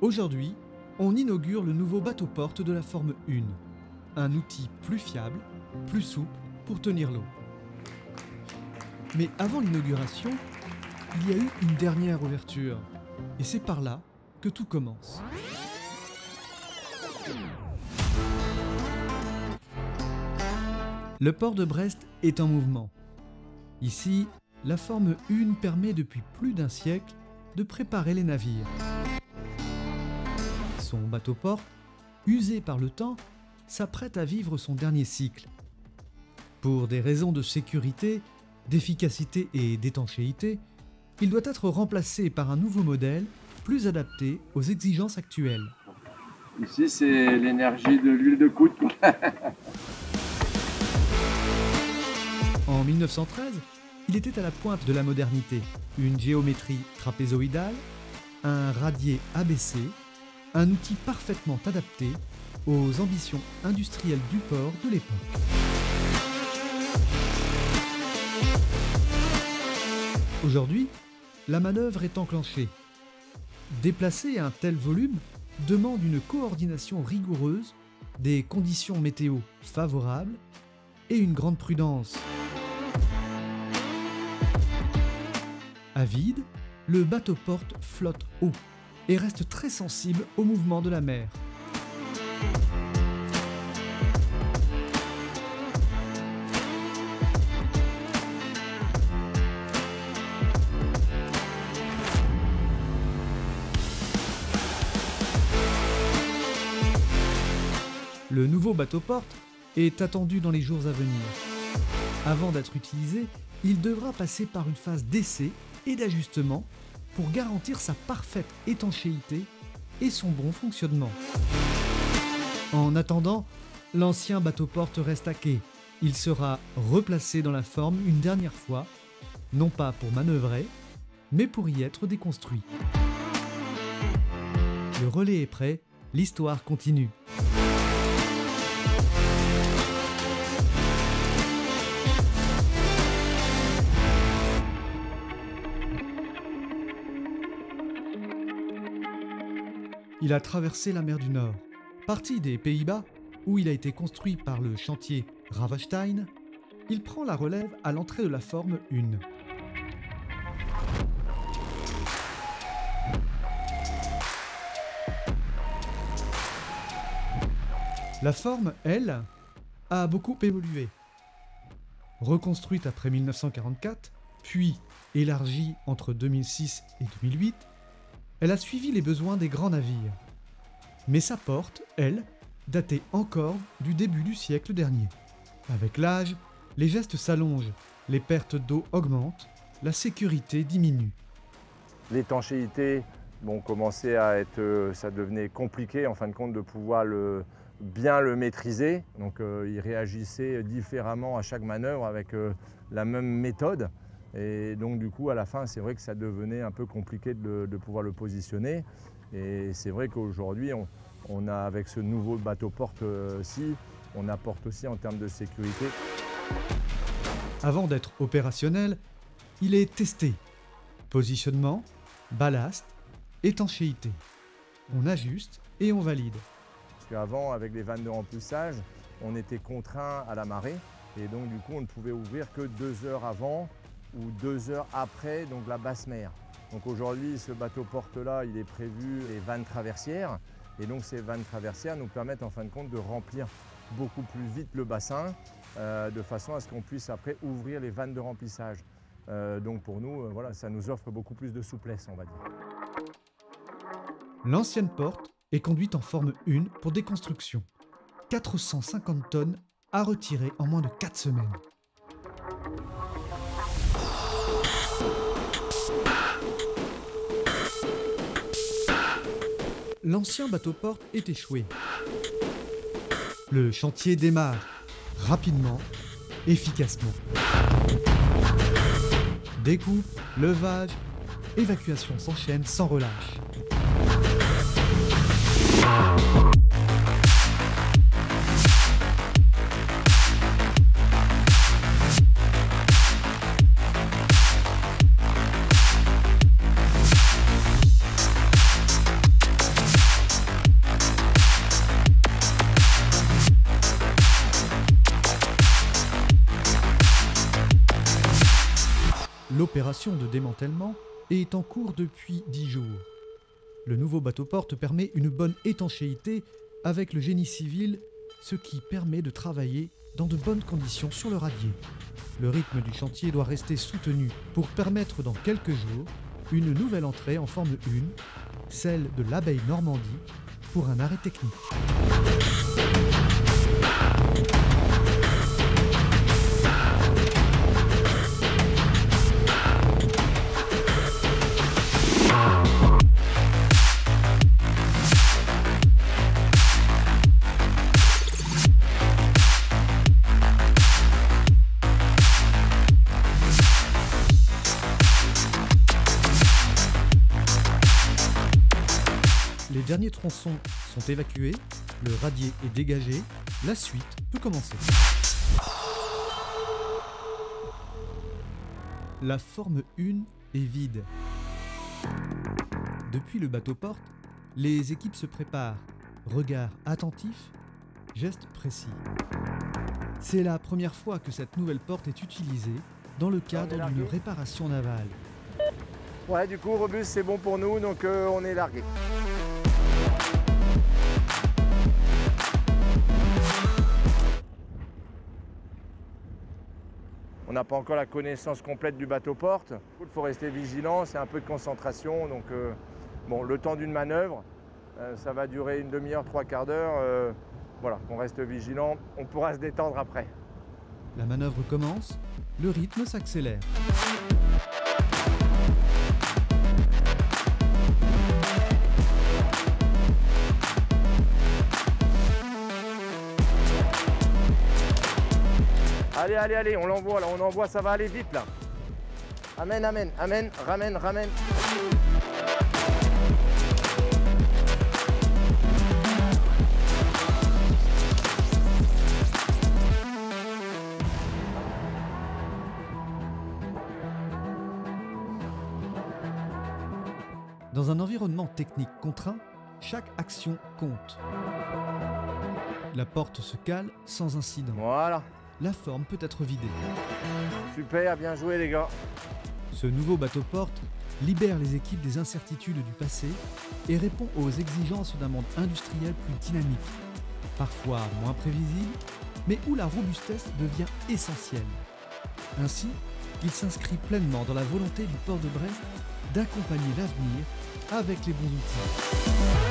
Aujourd'hui, on inaugure le nouveau bateau-porte de la Forme 1. Un outil plus fiable, plus souple pour tenir l'eau. Mais avant l'inauguration, il y a eu une dernière ouverture. Et c'est par là que tout commence. Le port de Brest est en mouvement. Ici, la Forme 1 permet depuis plus d'un siècle de préparer les navires. Son bateau-port, usé par le temps, s'apprête à vivre son dernier cycle. Pour des raisons de sécurité, d'efficacité et d'étanchéité, il doit être remplacé par un nouveau modèle plus adapté aux exigences actuelles. Ici, c'est l'énergie de l'huile de coude. En 1913, il était à la pointe de la modernité. Une géométrie trapézoïdale, un radier abaissé, un outil parfaitement adapté aux ambitions industrielles du port de l'époque. Aujourd'hui, la manœuvre est enclenchée. Déplacer un tel volume demande une coordination rigoureuse, des conditions météo favorables et une grande prudence. À vide, le bateau-porte flotte haut et reste très sensible au mouvement de la mer. Le nouveau bateau-porte est attendu dans les jours à venir. Avant d'être utilisé, il devra passer par une phase d'essai et d'ajustement pour garantir sa parfaite étanchéité et son bon fonctionnement. En attendant, l'ancien bateau-porte reste à quai. Il sera replacé dans la Forme une dernière fois, non pas pour manœuvrer, mais pour y être déconstruit. Le relais est prêt, l'histoire continue. Il a traversé la mer du Nord. Parti des Pays-Bas, où il a été construit par le chantier Ravestein, il prend la relève à l'entrée de la Forme 1. La Forme, elle, a beaucoup évolué. Reconstruite après 1944, puis élargie entre 2006 et 2008, elle a suivi les besoins des grands navires. Mais sa porte, elle, datait encore du début du siècle dernier. Avec l'âge, les gestes s'allongent, les pertes d'eau augmentent, la sécurité diminue. L'étanchéité, commençait à être, ça devenait compliqué en fin de compte de pouvoir bien le maîtriser. Donc il réagissait différemment à chaque manœuvre avec la même méthode. Et donc du coup à la fin c'est vrai que ça devenait un peu compliqué de pouvoir le positionner. Et c'est vrai qu'aujourd'hui on a avec ce nouveau bateau-porte-ci, on apporte aussi en termes de sécurité. Avant d'être opérationnel, il est testé. Positionnement, ballast, étanchéité. On ajuste et on valide. Parce qu'avant avec les vannes de remplissage, on était contraint à la marée et donc du coup on ne pouvait ouvrir que 2 heures avant ou 2 heures après donc la basse mer. Donc aujourd'hui ce bateau-porte-là il est prévu les vannes traversières et donc ces vannes traversières nous permettent en fin de compte de remplir beaucoup plus vite le bassin de façon à ce qu'on puisse après ouvrir les vannes de remplissage. Donc pour nous, voilà, ça nous offre beaucoup plus de souplesse on va dire. L'ancienne porte est conduite en Forme 1 pour déconstruction. 450 tonnes à retirer en moins de 4 semaines. L'ancien bateau-porte est échoué. Le chantier démarre rapidement, efficacement. Découpe, levage, évacuation s'enchaîne sans relâche. L'opération de démantèlement est en cours depuis 10 jours. Le nouveau bateau-porte permet une bonne étanchéité avec le génie civil, ce qui permet de travailler dans de bonnes conditions sur le radier. Le rythme du chantier doit rester soutenu pour permettre dans quelques jours une nouvelle entrée en forme 1, celle de l'abeille Normandie, pour un arrêt technique. Les derniers tronçons sont évacués, le radier est dégagé, la suite peut commencer. La forme 1 est vide. Depuis le bateau-porte, les équipes se préparent, regard attentif, gestes précis. C'est la première fois que cette nouvelle porte est utilisée dans le cadre d'une réparation navale. Ouais, du coup, Rebus, c'est bon pour nous, donc on est largué. On n'a pas encore la connaissance complète du bateau-porte. Il faut rester vigilant, c'est un peu de concentration. Donc, bon, le temps d'une manœuvre, ça va durer une demi-heure, 3/4 d'heure. Voilà, on reste vigilant, on pourra se détendre après. La manœuvre commence, le rythme s'accélère. Allez, allez, allez, on l'envoie là, on envoie, ça va aller vite là. Amen, amen, amen, ramène, ramène. Dans un environnement technique contraint, chaque action compte. La porte se cale sans incident. Voilà. La forme peut être vidée. Super, bien joué les gars. Ce nouveau bateau-porte libère les équipes des incertitudes du passé et répond aux exigences d'un monde industriel plus dynamique, parfois moins prévisible, mais où la robustesse devient essentielle. Ainsi, il s'inscrit pleinement dans la volonté du port de Brest d'accompagner l'avenir avec les bons outils.